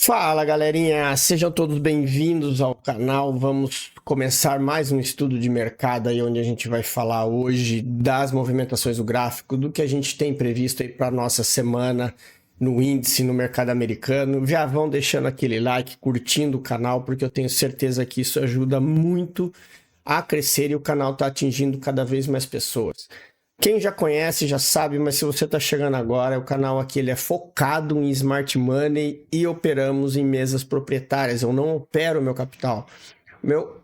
Fala galerinha, sejam todos bem-vindos ao canal. Vamos começar mais um estudo de mercado aí, onde a gente vai falar hoje das movimentações do gráfico, do que a gente tem previsto aí para nossa semana no índice, no mercado americano. Já vão deixando aquele like, curtindo o canal, porque eu tenho certeza que isso ajuda muito a crescer e o canal está atingindo cada vez mais pessoas. Quem já conhece já sabe, mas se você está chegando agora, o canal aqui ele é focado em Smart Money e operamos em mesas proprietárias. Eu não opero meu capital.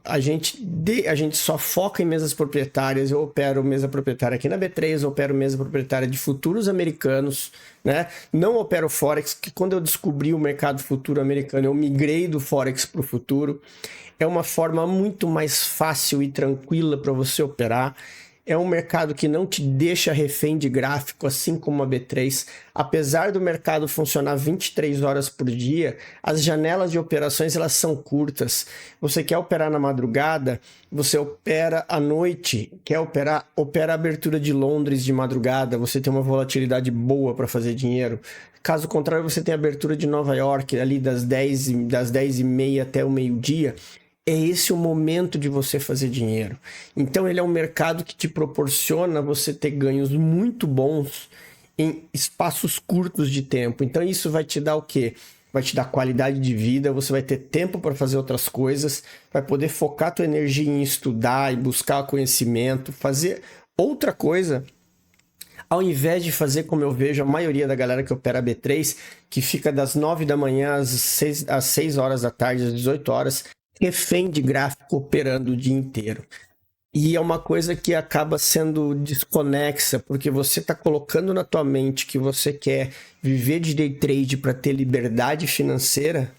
A gente só foca em mesas proprietárias. Eu opero mesa proprietária aqui na B3, eu opero mesa proprietária de futuros americanos, né? Não opero Forex, que quando eu descobri o mercado futuro americano, eu migrei do Forex para o futuro. É uma forma muito mais fácil e tranquila para você operar. É um mercado que não te deixa refém de gráfico, assim como a B3. Apesar do mercado funcionar 23 horas por dia, as janelas de operações elas são curtas. Você quer operar na madrugada, você opera à noite. Quer operar, opera a abertura de Londres de madrugada. Você tem uma volatilidade boa para fazer dinheiro. Caso contrário, você tem a abertura de Nova York, ali das 10h30 até o meio-dia. É esse o momento de você fazer dinheiro. Então ele é um mercado que te proporciona você ter ganhos muito bons em espaços curtos de tempo. Então isso vai te dar o quê? Vai te dar qualidade de vida, você vai ter tempo para fazer outras coisas, vai poder focar tua energia em estudar, em buscar conhecimento, fazer outra coisa, ao invés de fazer como eu vejo a maioria da galera que opera B3, que fica das 9 da manhã às 6 horas da tarde, às 18 horas, refém de gráfico operando o dia inteiro. E é uma coisa que acaba sendo desconexa, porque você está colocando na tua mente que você quer viver de day trade para ter liberdade financeira,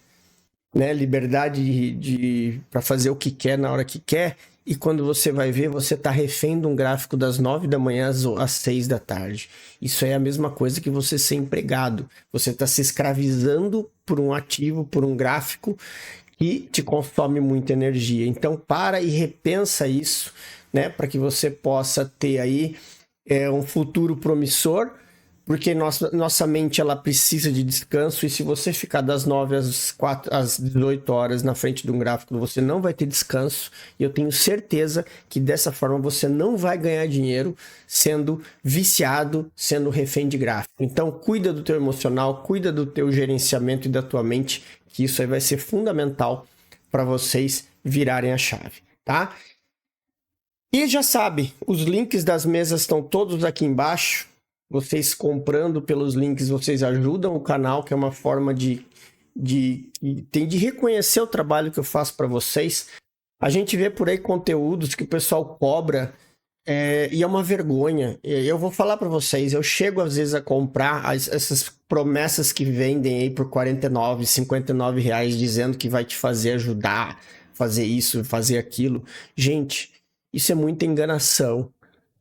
né? Liberdade para fazer o que quer na hora que quer, e quando você vai ver, você está refém de um gráfico das 9 da manhã às 6 da tarde. Isso é a mesma coisa que você ser empregado. Você está se escravizando por um ativo, por um gráfico, que te consome muita energia. Então para e repensa isso, né, para que você possa ter aí um futuro promissor, porque nossa mente ela precisa de descanso, e se você ficar das 9 às 18 horas na frente de um gráfico, você não vai ter descanso, e eu tenho certeza que dessa forma você não vai ganhar dinheiro sendo viciado, sendo refém de gráfico. Então cuida do teu emocional, cuida do teu gerenciamento e da tua mente, que isso aí vai ser fundamental para vocês virarem a chave, tá? E já sabe, os links das mesas estão todos aqui embaixo. Vocês comprando pelos links, vocês ajudam o canal, que é uma forma de reconhecer o trabalho que eu faço para vocês. A gente vê por aí conteúdos que o pessoal cobra, e é uma vergonha. Eu vou falar para vocês, eu chego às vezes a comprar essas promessas que vendem aí por R$49, R$59, dizendo que vai te fazer ajudar, fazer isso, fazer aquilo. Gente, isso é muita enganação.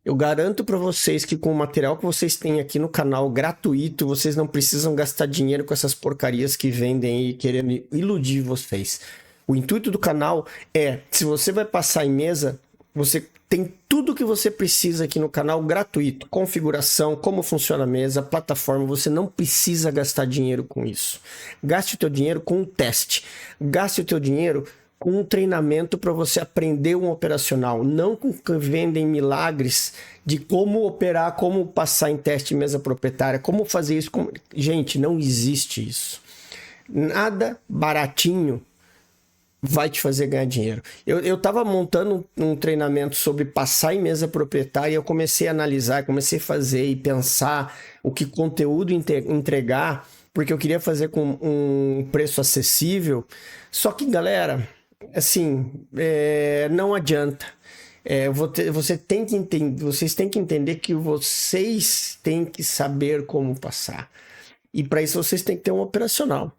Eu garanto para vocês que com o material que vocês têm aqui no canal gratuito, vocês não precisam gastar dinheiro com essas porcarias que vendem aí querendo iludir vocês. O intuito do canal é, se você vai passar em mesa, você tem tudo o que você precisa aqui no canal gratuito. Configuração, como funciona a mesa, plataforma, você não precisa gastar dinheiro com isso. Gaste o teu dinheiro com um teste. Gaste o teu dinheiro com um treinamento para você aprender um operacional. Não com que vendem milagres de como operar, como passar em teste em mesa proprietária, como fazer isso. Gente, não existe isso. Nada baratinho vai te fazer ganhar dinheiro. Eu estava montando um treinamento sobre passar em mesa proprietária, e eu comecei a analisar, comecei a fazer e pensar o que conteúdo entregar, porque eu queria fazer com um preço acessível. Só que, galera, assim, não adianta. Vocês têm que entender que vocês têm que saber como passar. E para isso vocês têm que ter um operacional.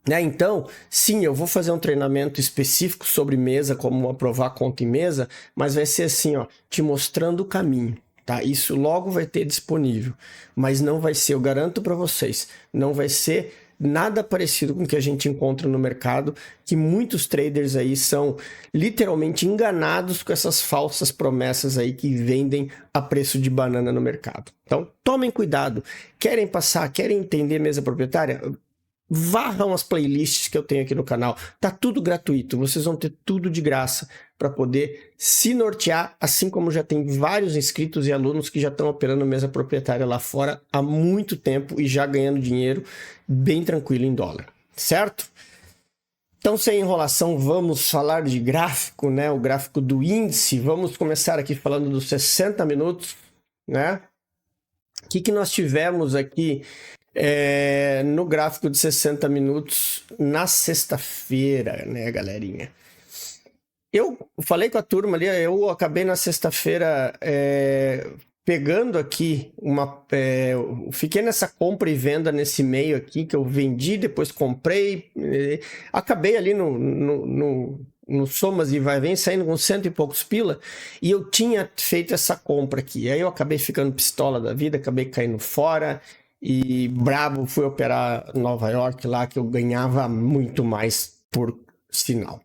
Né? Então, sim, eu vou fazer um treinamento específico sobre mesa, como aprovar conta em mesa, mas vai ser assim, ó, te mostrando o caminho, tá? Isso logo vai ter disponível, mas não vai ser, eu garanto para vocês, não vai ser nada parecido com o que a gente encontra no mercado, que muitos traders aí são literalmente enganados com essas falsas promessas aí que vendem a preço de banana no mercado. Então, tomem cuidado. Querem passar, querem entender mesa proprietária? varram as playlists que eu tenho aqui no canal. Tá tudo gratuito, vocês vão ter tudo de graça para poder se nortear, assim como já tem vários inscritos e alunos que já estão operando mesa proprietária lá fora há muito tempo e já ganhando dinheiro bem tranquilo em dólar, certo? Então, sem enrolação, vamos falar de gráfico, né? O gráfico do índice. Vamos começar aqui falando dos 60 minutos, né? O que nós tivemos aqui no gráfico de 60 minutos na sexta-feira, né, galerinha? Eu falei com a turma ali, eu acabei na sexta-feira pegando aqui fiquei nessa compra e venda nesse meio aqui, que eu vendi, depois comprei, acabei ali no somas e vai vem saindo com 100 e poucos pila, e eu tinha feito essa compra aqui, aí eu acabei ficando pistola da vida, acabei caindo fora, e brabo fui operar Nova York lá, que eu ganhava muito mais por sinal.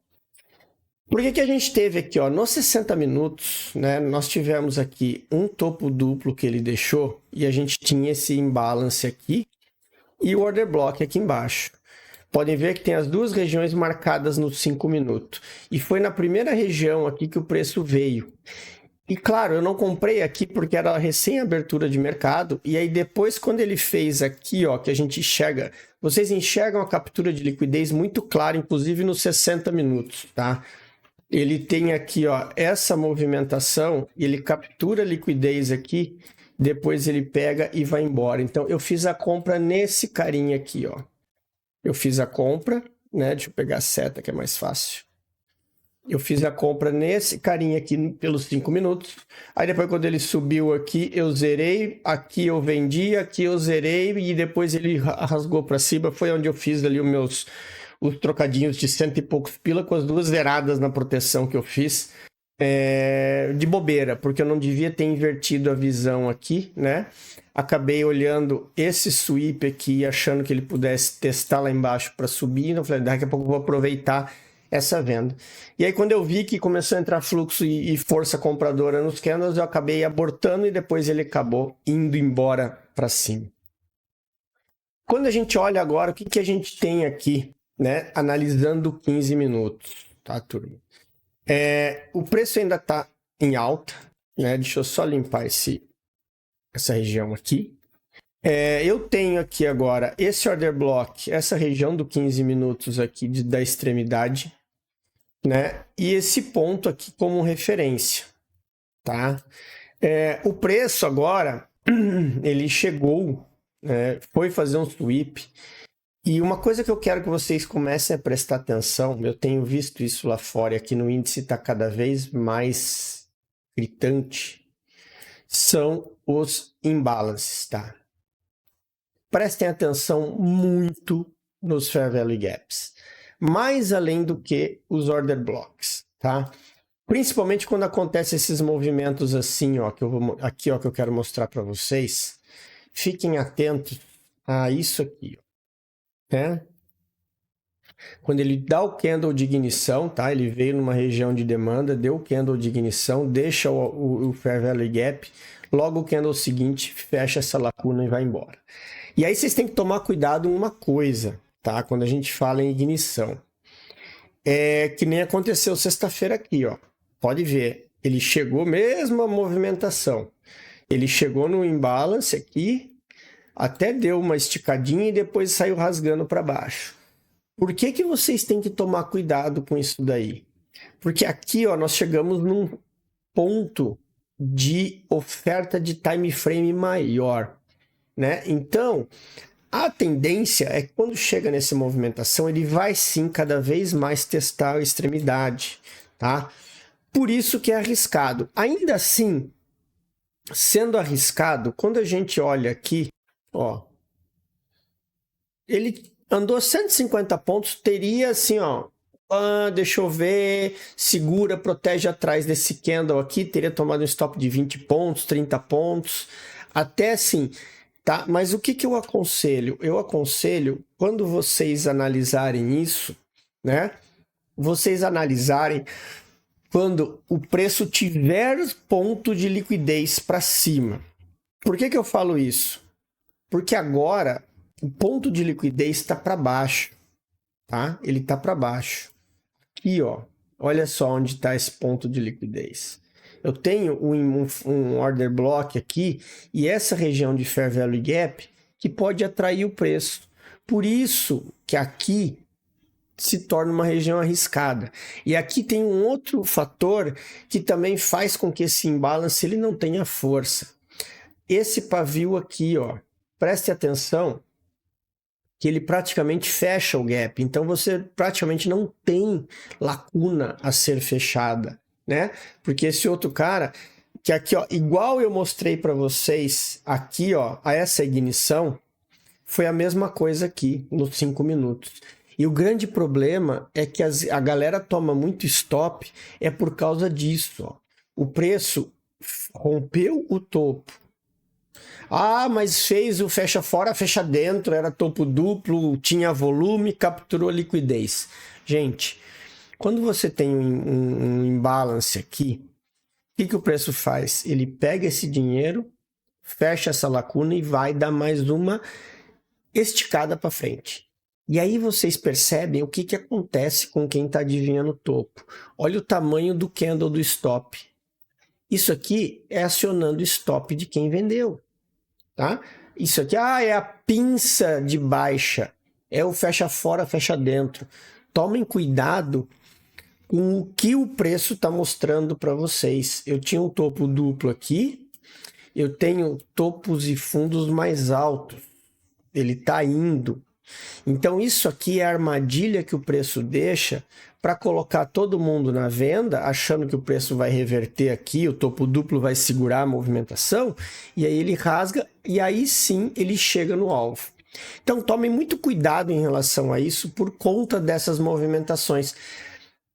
Por que a gente teve aqui, ó, nos 60 minutos, né, nós tivemos aqui um topo duplo que ele deixou e a gente tinha esse imbalance aqui e o order block aqui embaixo. Podem ver que tem as duas regiões marcadas nos 5 minutos. E foi na primeira região aqui que o preço veio. E claro, eu não comprei aqui porque era recém-abertura de mercado. E aí depois, quando ele fez aqui, ó, que a gente enxerga... Vocês enxergam a captura de liquidez muito clara, inclusive nos 60 minutos, tá? Ele tem aqui, ó, essa movimentação, ele captura a liquidez aqui, depois ele pega e vai embora. Então, eu fiz a compra nesse carinha aqui, ó. Eu fiz a compra, né? Deixa eu pegar a seta que é mais fácil. Eu fiz a compra nesse carinha aqui pelos 5 minutos. Aí depois, quando ele subiu aqui, eu zerei. Aqui eu vendi, aqui eu zerei. E depois ele rasgou para cima. Foi onde eu fiz ali os trocadinhos de 100 e poucos pila com as duas zeradas na proteção que eu fiz de bobeira, porque eu não devia ter invertido a visão aqui, né? Acabei olhando esse sweep aqui, achando que ele pudesse testar lá embaixo para subir, então eu falei, daqui a pouco eu vou aproveitar essa venda. E aí quando eu vi que começou a entrar fluxo e força compradora nos candles, eu acabei abortando e depois ele acabou indo embora para cima. Quando a gente olha agora, o que a gente tem aqui, né, analisando 15 minutos, tá, turma? O preço ainda está em alta, né? Deixa eu só limpar essa região aqui. Eu tenho aqui agora esse order block, essa região do 15 minutos aqui da extremidade, né? E esse ponto aqui como referência, tá? O preço agora, ele chegou, foi fazer um sweep. E uma coisa que eu quero que vocês comecem a prestar atenção, eu tenho visto isso lá fora e aqui no índice está cada vez mais gritante, são os imbalances, tá? Prestem atenção muito nos Fair Value Gaps, mais além do que os Order Blocks, tá? Principalmente quando acontecem esses movimentos assim, ó, que eu quero mostrar para vocês, fiquem atentos a isso aqui, ó. Quando ele dá o candle de ignição, tá? Ele veio numa região de demanda, deu o candle de ignição, deixa o Fair Value Gap, logo o candle seguinte fecha essa lacuna e vai embora. E aí vocês têm que tomar cuidado em uma coisa, tá? Quando a gente fala em ignição. Que nem aconteceu sexta-feira aqui, ó. Pode ver, ele chegou mesmo a movimentação. Ele chegou no imbalance aqui, até deu uma esticadinha e depois saiu rasgando para baixo. Por que vocês têm que tomar cuidado com isso daí? Porque aqui, ó, nós chegamos num ponto de oferta de time frame maior, né? Então, a tendência é que quando chega nessa movimentação, ele vai sim cada vez mais testar a extremidade, tá? Por isso que é arriscado. Ainda assim, sendo arriscado, quando a gente olha aqui, ó, ele andou 150 pontos, teria assim, ó, deixa eu ver, segura, protege atrás desse candle aqui, teria tomado um stop de 20 pontos, 30 pontos, até assim, tá? Mas o que eu aconselho? Eu aconselho, quando vocês analisarem isso, né, vocês analisarem quando o preço tiver ponto de liquidez para cima. Por que eu falo isso? Porque agora o ponto de liquidez está para baixo, tá? Ele está para baixo. Aqui, ó, olha só onde está esse ponto de liquidez. Eu tenho um order block aqui e essa região de Fair Value Gap que pode atrair o preço. Por isso que aqui se torna uma região arriscada. E aqui tem um outro fator que também faz com que esse imbalance ele não tenha força. Esse pavio aqui, ó, preste atenção que ele praticamente fecha o gap. Então você praticamente não tem lacuna a ser fechada, né? Porque esse outro cara que aqui, ó, igual eu mostrei para vocês aqui, ó, a essa ignição, foi a mesma coisa aqui nos 5 minutos. E o grande problema é que a galera toma muito stop é por causa disso, ó. O preço rompeu o topo. Ah, mas fez o fecha fora, fecha dentro, era topo duplo, tinha volume, capturou liquidez. Gente, quando você tem um imbalance aqui, o que o preço faz? Ele pega esse dinheiro, fecha essa lacuna e vai dar mais uma esticada para frente. E aí vocês percebem o que acontece com quem está adivinhando o topo. Olha o tamanho do candle do stop. Isso aqui é acionando o stop de quem vendeu. Tá? Isso aqui é a pinça de baixa. É o fecha fora, fecha dentro. Tomem cuidado com o que o preço está mostrando para vocês. Eu tinha um topo duplo aqui. Eu tenho topos e fundos mais altos. Ele está indo. Então isso aqui é a armadilha que o preço deixa para colocar todo mundo na venda, achando que o preço vai reverter aqui, o topo duplo vai segurar a movimentação, e aí ele rasga, e aí sim ele chega no alvo. Então tomem muito cuidado em relação a isso por conta dessas movimentações.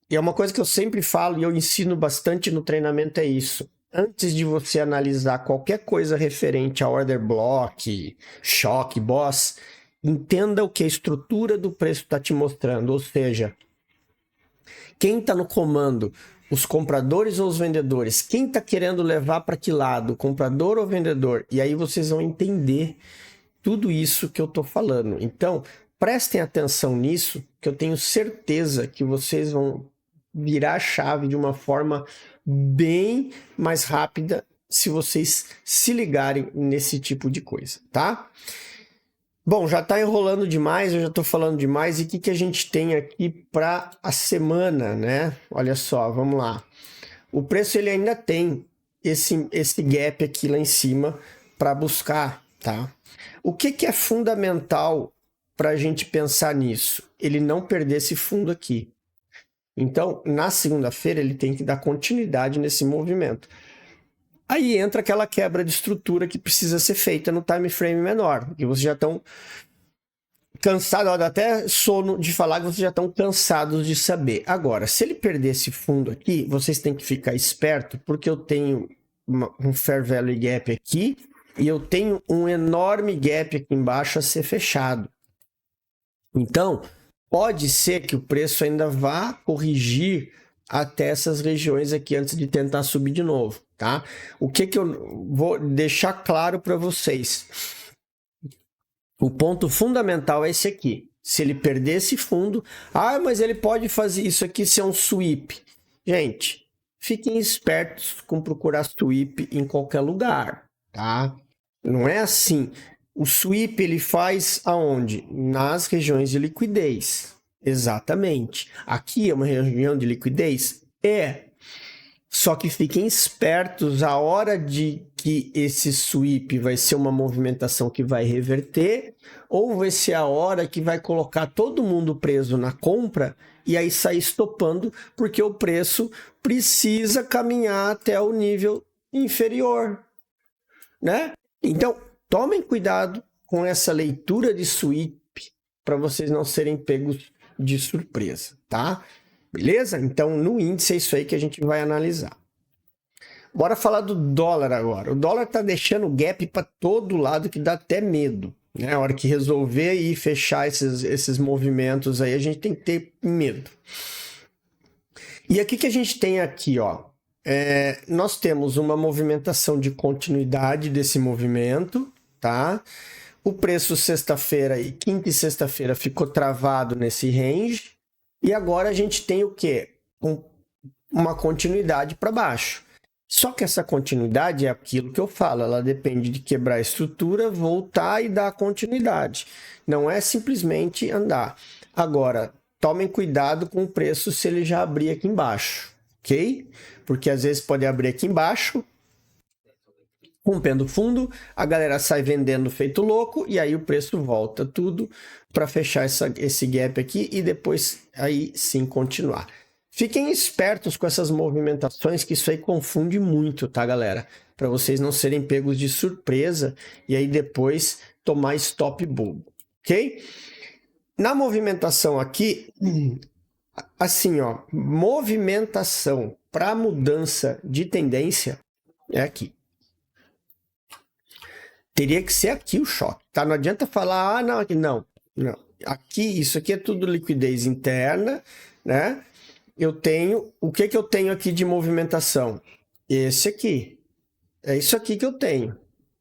E é uma coisa que eu sempre falo e eu ensino bastante no treinamento, é isso. Antes de você analisar qualquer coisa referente a order block, choque, boss, entenda o que a estrutura do preço está te mostrando, ou seja, quem está no comando, os compradores ou os vendedores, quem está querendo levar para que lado, comprador ou vendedor, e aí vocês vão entender tudo isso que eu estou falando. Então, prestem atenção nisso, que eu tenho certeza que vocês vão virar a chave de uma forma bem mais rápida se vocês se ligarem nesse tipo de coisa, tá? Bom, já está enrolando demais, eu já estou falando demais. E o que a gente tem aqui para a semana, né? Olha só, vamos lá. O preço ele ainda tem esse gap aqui lá em cima para buscar, tá? O que é fundamental para a gente pensar nisso? Ele não perder esse fundo aqui. Então, na segunda-feira, ele tem que dar continuidade nesse movimento. Aí entra aquela quebra de estrutura que precisa ser feita no time frame menor. E vocês já estão cansados, dá até sono de falar que vocês já estão cansados de saber. Agora, se ele perder esse fundo aqui, vocês têm que ficar esperto, porque eu tenho um Fair Value Gap aqui e eu tenho um enorme gap aqui embaixo a ser fechado. Então, pode ser que o preço ainda vá corrigir até essas regiões aqui antes de tentar subir de novo, tá? O que eu vou deixar claro para vocês? O ponto fundamental é esse aqui. Se ele perder esse fundo, mas ele pode fazer isso aqui ser um sweep. Gente, fiquem espertos com procurar sweep em qualquer lugar, tá? Não é assim. O sweep ele faz aonde? Nas regiões de liquidez. Exatamente. Aqui é uma região de liquidez? É. Só que fiquem espertos a hora de que esse sweep vai ser uma movimentação que vai reverter ou vai ser a hora que vai colocar todo mundo preso na compra e aí sair estopando porque o preço precisa caminhar até o nível inferior, né? Então, tomem cuidado com essa leitura de sweep para vocês não serem pegos de surpresa, tá? Beleza? Então, no índice é isso aí que a gente vai analisar. Bora falar do dólar agora. O dólar tá deixando gap para todo lado que dá até medo, né? A hora que resolver e fechar esses movimentos aí, a gente tem que ter medo. E aqui que a gente tem aqui, ó, nós temos uma movimentação de continuidade desse movimento, tá? O preço sexta-feira e quinta e sexta-feira ficou travado nesse range. E agora a gente tem o quê? Uma continuidade para baixo. Só que essa continuidade é aquilo que eu falo, ela depende de quebrar a estrutura, voltar e dar continuidade. Não é simplesmente andar. Agora, tomem cuidado com o preço se ele já abrir aqui embaixo, ok? Porque às vezes pode abrir aqui embaixo, rompendo fundo, a galera sai vendendo feito louco e aí o preço volta tudo para fechar esse gap aqui e depois aí sim continuar. Fiquem espertos com essas movimentações, que isso aí confunde muito, tá, galera? Para vocês não serem pegos de surpresa e aí depois tomar stop bobo, ok? Na movimentação aqui, assim, ó, movimentação para mudança de tendência é aqui. Teria que ser aqui o choque, tá? Não adianta falar, ah, não, aqui não. Não. Aqui, isso aqui é tudo liquidez interna, né? Eu tenho, o que eu tenho aqui de movimentação? Esse aqui. É isso aqui que eu tenho,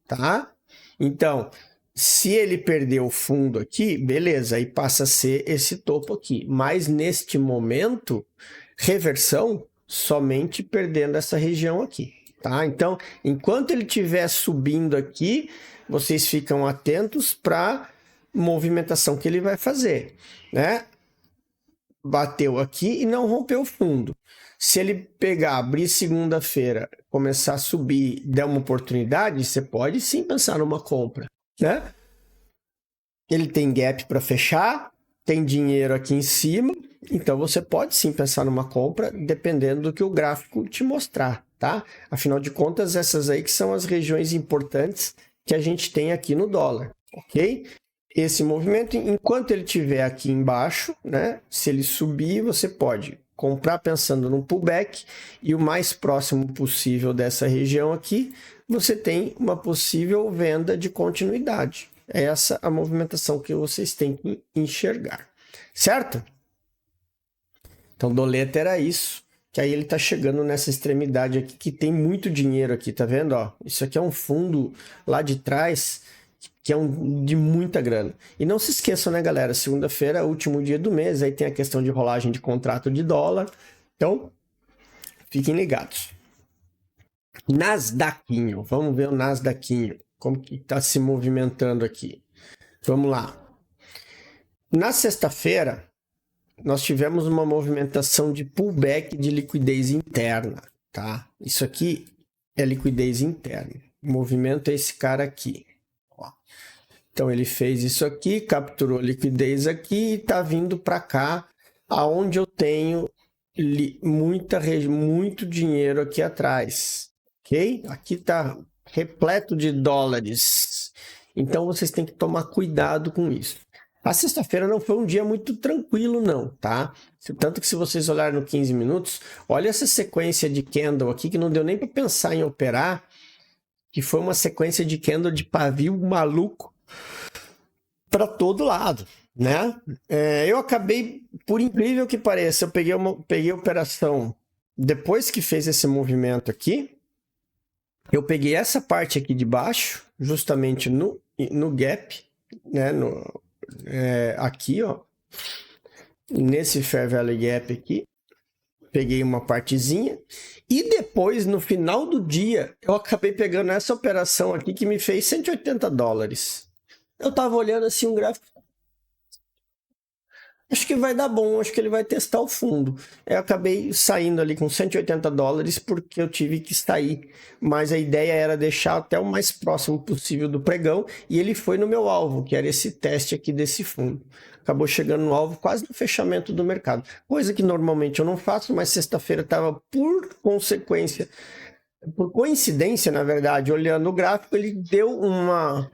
tá? Então, se ele perder o fundo aqui, beleza, aí passa a ser esse topo aqui. Mas neste momento, reversão somente perdendo essa região aqui, tá? Então, enquanto ele estiver subindo aqui, vocês ficam atentos para movimentação que ele vai fazer, né? Bateu aqui e não rompeu o fundo. Se ele pegar, abrir segunda-feira, começar a subir, der uma oportunidade, você pode sim pensar numa compra, né? Ele tem gap para fechar, tem dinheiro aqui em cima, então você pode sim pensar numa compra, dependendo do que o gráfico te mostrar, tá? Afinal de contas, essas aí que são as regiões importantes que a gente tem aqui no dólar, ok? Esse movimento, enquanto ele estiver aqui embaixo, né? Se ele subir, você pode comprar pensando no pullback e o mais próximo possível dessa região aqui, você tem uma possível venda de continuidade. É essa a movimentação que vocês têm que enxergar, certo? Então, doleta era isso, que aí ele está chegando nessa extremidade aqui, que tem muito dinheiro aqui, tá vendo? Ó, isso aqui é um fundo lá de trás, que é de muita grana. E não se esqueçam, né, galera? Segunda-feira é o último dia do mês, aí tem a questão de rolagem de contrato de dólar. Então, fiquem ligados. Nasdaqinho, vamos ver o Nasdaqinho, como que está se movimentando aqui. Vamos lá. Na sexta-feira, nós tivemos uma movimentação de pullback de liquidez interna, tá? Isso aqui é liquidez interna. O movimento é esse cara aqui. Então ele fez isso aqui, capturou liquidez aqui e está vindo para cá, aonde eu tenho muito dinheiro aqui atrás, ok? Aqui está repleto de dólares, então vocês têm que tomar cuidado com isso. A sexta-feira não foi um dia muito tranquilo não, tá? Tanto que se vocês olharem no 15 minutos, olha essa sequência de candle aqui que não deu nem para pensar em operar, que foi uma sequência de candle de pavio maluco para todo lado, né? Eu acabei, por incrível que pareça, eu peguei a operação depois que fez esse movimento aqui, eu peguei essa parte aqui de baixo, justamente no gap, né? Aqui, ó, nesse Fair Value Gap aqui, peguei uma partezinha e depois, no final do dia, eu acabei pegando essa operação aqui que me fez $180. Eu tava olhando assim um gráfico, acho que vai dar bom, acho que ele vai testar o fundo. Eu acabei saindo ali com $180 porque eu tive que sair, mas a ideia era deixar até o mais próximo possível do pregão e ele foi no meu alvo, que era esse teste aqui desse fundo. Acabou chegando no alvo quase no fechamento do mercado, coisa que normalmente eu não faço, mas sexta-feira estava por coincidência, na verdade, olhando o gráfico, ele deu uma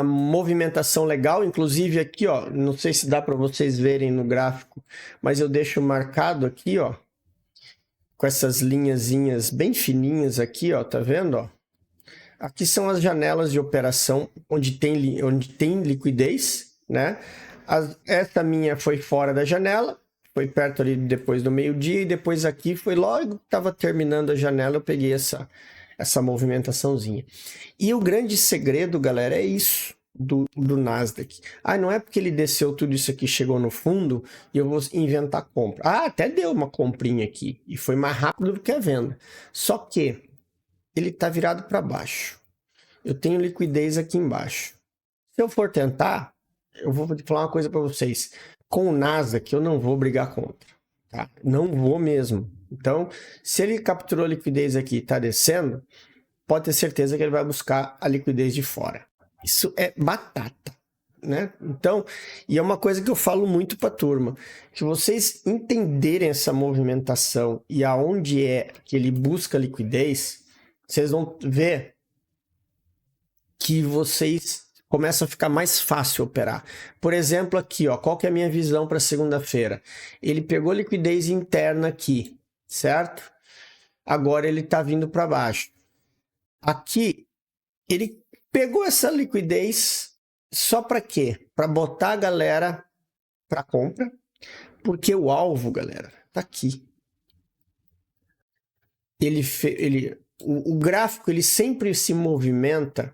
movimentação legal, inclusive aqui, ó, não sei se dá para vocês verem no gráfico, mas eu deixo marcado aqui, ó, com essas linhazinhas bem fininhas aqui, ó, tá vendo, ó? Aqui são as janelas de operação onde tem liquidez, né? Essa minha foi fora da janela, foi perto ali depois do meio-dia, e depois aqui foi logo que estava terminando a janela, eu peguei essa movimentaçãozinha. E o grande segredo, galera, é isso do Nasdaq. Não é porque ele desceu tudo isso aqui, chegou no fundo, e eu vou inventar compra. Até deu uma comprinha aqui, e foi mais rápido do que a venda. Só que ele está virado para baixo. Eu tenho liquidez aqui embaixo. Se eu for tentar, eu vou falar uma coisa para vocês. Com o Nasdaq, eu não vou brigar contra. Tá? Não vou mesmo. Então, se ele capturou a liquidez aqui e está descendo, pode ter certeza que ele vai buscar a liquidez de fora. Isso é batata, né? Então, e é uma coisa que eu falo muito para a turma, que vocês entenderem essa movimentação e aonde é que ele busca liquidez, vocês vão ver que vocês começam a ficar mais fácil operar. Por exemplo, aqui, ó, qual que é a minha visão para segunda-feira? Ele pegou liquidez interna aqui, certo? Agora ele está vindo para baixo. Aqui, ele pegou essa liquidez só para quê? Para botar a galera para compra, porque o alvo, galera, tá aqui. O gráfico ele sempre se movimenta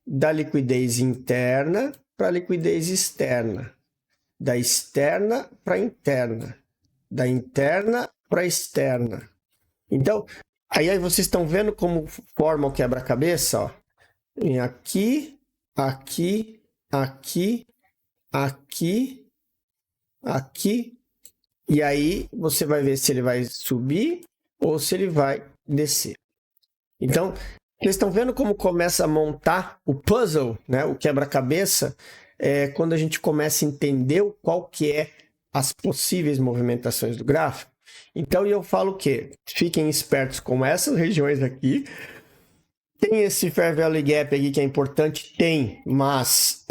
da liquidez interna para a liquidez externa, da externa para a interna, da interna para a externa. Então, aí vocês estão vendo como forma o quebra-cabeça, ó. Vem aqui, aqui, aqui, aqui, aqui, e aí você vai ver se ele vai subir ou se ele vai descer. Então, vocês estão vendo como começa a montar o puzzle, né? O quebra-cabeça, quando a gente começa a entender qual que é as possíveis movimentações do gráfico. Então, eu falo o quê? Fiquem espertos com essas regiões aqui. Tem esse Fair Value Gap aqui que é importante? Tem, mas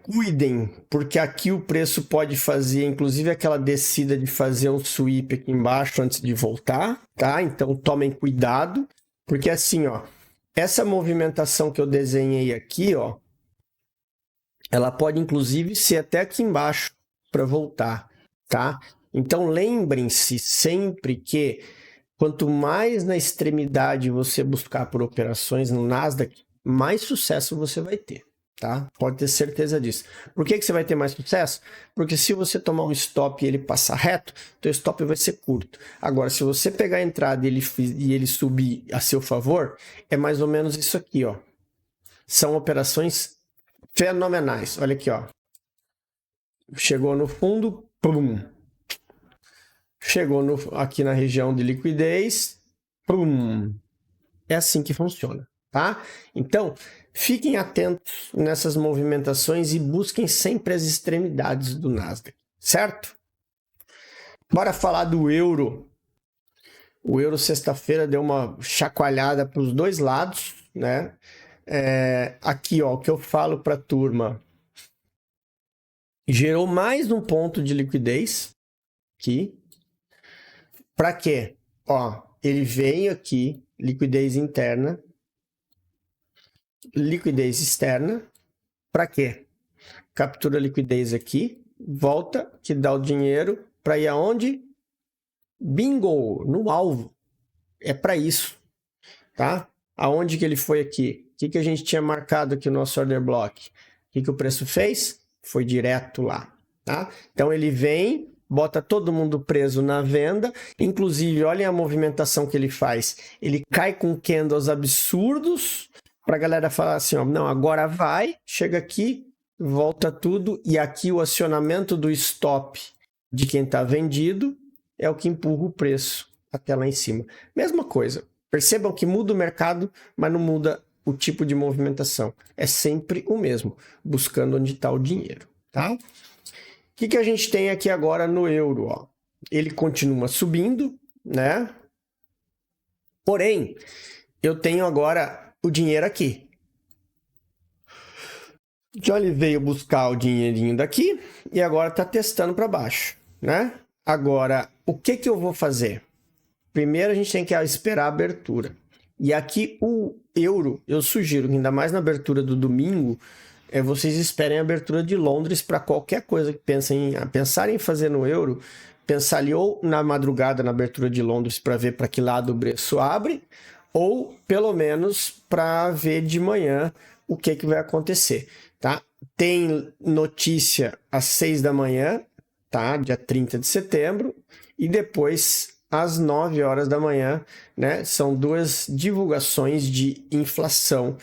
cuidem, porque aqui o preço pode fazer, inclusive aquela descida de fazer um sweep aqui embaixo antes de voltar, tá? Então tomem cuidado, porque assim, ó, essa movimentação que eu desenhei aqui, ó, ela pode inclusive ser até aqui embaixo para voltar, tá? Então lembrem-se sempre que quanto mais na extremidade você buscar por operações no Nasdaq, mais sucesso você vai ter, tá? Pode ter certeza disso. Por que você vai ter mais sucesso? Porque se você tomar um stop e ele passar reto, teu stop vai ser curto. Agora, se você pegar a entrada e ele subir a seu favor, é mais ou menos isso aqui, ó. São operações fenomenais. Olha aqui, ó. Chegou no fundo, pum. Chegou aqui na região de liquidez, pum. É assim que funciona, tá? Então, fiquem atentos nessas movimentações e busquem sempre as extremidades do Nasdaq, certo? Bora falar do euro. O euro sexta-feira deu uma chacoalhada para os dois lados, né? Aqui, ó, o que eu falo para a turma. Gerou mais um ponto de liquidez aqui. Para quê? Ó, ele veio aqui, liquidez interna, liquidez externa. Para quê? Captura a liquidez aqui, volta, que dá o dinheiro para ir aonde? Bingo! No alvo. É para isso, tá? Aonde que ele foi aqui? O que a gente tinha marcado aqui no nosso order block? O que o preço fez? Foi direto lá, tá? Então ele vem, bota todo mundo preso na venda, inclusive olhem a movimentação que ele faz, ele cai com candles absurdos, para a galera falar assim, ó, não, agora vai, chega aqui, volta tudo, e aqui o acionamento do stop de quem está vendido é o que empurra o preço até lá em cima. Mesma coisa, percebam que muda o mercado, mas não muda o tipo de movimentação, é sempre o mesmo, buscando onde está o dinheiro, tá? O que a gente tem aqui agora no euro? Ó? Ele continua subindo, né? Porém, eu tenho agora o dinheiro aqui. Então ele veio buscar o dinheirinho daqui e agora está testando para baixo, né? Agora, o que eu vou fazer? Primeiro a gente tem que esperar a abertura. E aqui o euro, eu sugiro que ainda mais na abertura do domingo, vocês esperem a abertura de Londres para qualquer coisa que pensarem em fazer no euro, pensar ali ou na madrugada na abertura de Londres para ver para que lado o preço abre, ou pelo menos para ver de manhã o que vai acontecer, tá? Tem notícia às 6 da manhã, tá? Dia 30 de setembro, e depois às 9 horas da manhã, né? São duas divulgações de inflação,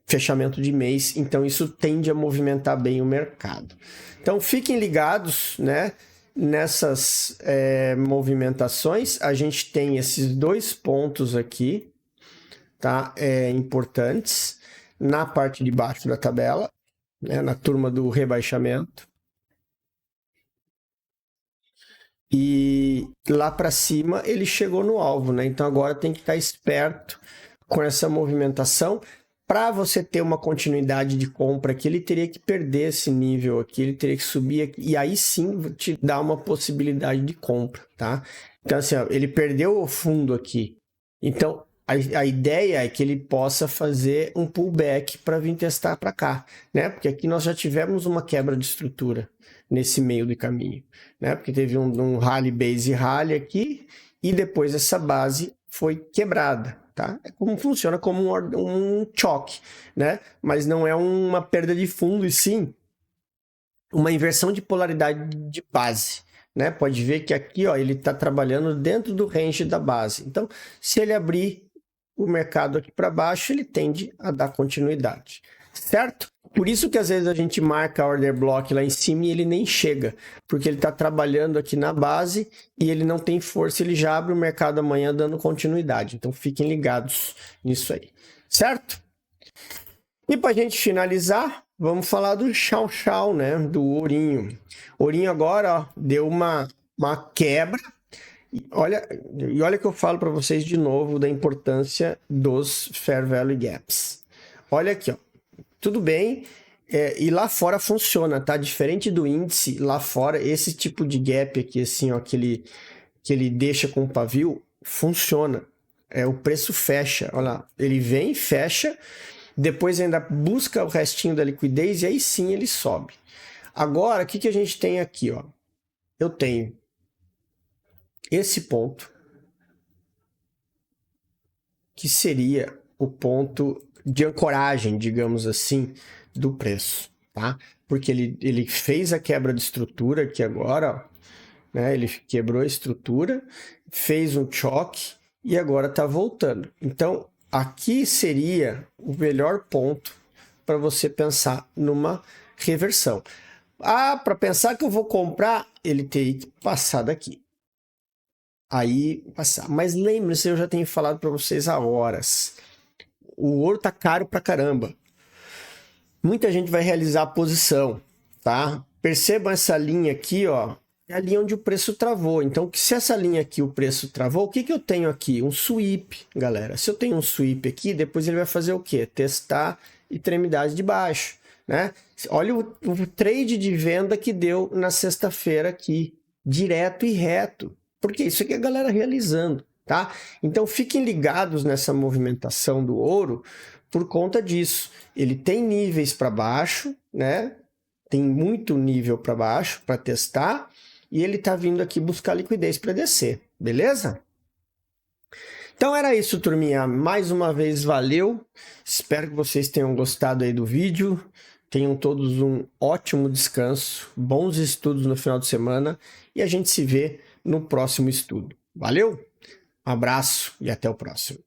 fechamento de mês, então isso tende a movimentar bem o mercado. Então fiquem ligados, né? Nessas movimentações, a gente tem esses dois pontos aqui, tá? Importantes na parte de baixo da tabela, né? Na turma do rebaixamento. E lá para cima ele chegou no alvo, né? Então agora tem que estar esperto com essa movimentação. Para você ter uma continuidade de compra aqui, ele teria que perder esse nível aqui, ele teria que subir aqui, e aí sim te dá uma possibilidade de compra, tá? Então assim, ó, ele perdeu o fundo aqui. Então a ideia é que ele possa fazer um pullback para vir testar para cá, né? Porque aqui nós já tivemos uma quebra de estrutura nesse meio do caminho, né? Porque teve um rally base rally aqui e depois essa base foi quebrada, tá? Funciona como um choque, né? Mas não é uma perda de fundo e sim uma inversão de polaridade de base, né? Pode ver que aqui, ó, ele está trabalhando dentro do range da base. Então, se ele abrir o mercado aqui para baixo, ele tende a dar continuidade, certo? Por isso que às vezes a gente marca a order block lá em cima e ele nem chega, porque ele está trabalhando aqui na base e ele não tem força, ele já abre o mercado amanhã dando continuidade. Então fiquem ligados nisso aí, certo? E para a gente finalizar, vamos falar do Chow, né? Do Ourinho. Ourinho agora, ó, deu uma quebra. E olha que eu falo para vocês de novo da importância dos Fair Value Gaps. Olha aqui, ó. Tudo bem, e lá fora funciona, tá? Diferente do índice, lá fora, esse tipo de gap aqui, assim, ó, que ele deixa com o pavio, funciona. O preço fecha, olha lá, ele vem, fecha, depois ainda busca o restinho da liquidez e aí sim ele sobe. Agora, o que a gente tem aqui, ó? Eu tenho esse ponto, que seria o ponto de ancoragem, digamos assim, do preço, tá? Porque ele fez a quebra de estrutura aqui agora, ó, né? Ele quebrou a estrutura, fez um choque e agora está voltando. Então, aqui seria o melhor ponto para você pensar numa reversão. Para pensar que eu vou comprar, ele teria que passar daqui. Aí passar. Mas lembre-se, eu já tenho falado para vocês há horas. O ouro tá caro pra caramba. Muita gente vai realizar a posição, tá? Percebam essa linha aqui, ó. É a linha onde o preço travou. Então, se essa linha aqui o preço travou, o que eu tenho aqui? Um sweep, galera. Se eu tenho um sweep aqui, depois ele vai fazer o quê? Testar extremidade de baixo, né? Olha o trade de venda que deu na sexta-feira aqui, direto e reto. Porque isso aqui é a galera realizando, tá? Então fiquem ligados nessa movimentação do ouro por conta disso. Ele tem níveis para baixo, né? Tem muito nível para baixo para testar e ele está vindo aqui buscar liquidez para descer, beleza? Então era isso, turminha. Mais uma vez, valeu. Espero que vocês tenham gostado aí do vídeo. Tenham todos um ótimo descanso, bons estudos no final de semana e a gente se vê no próximo estudo. Valeu? Um abraço e até o próximo.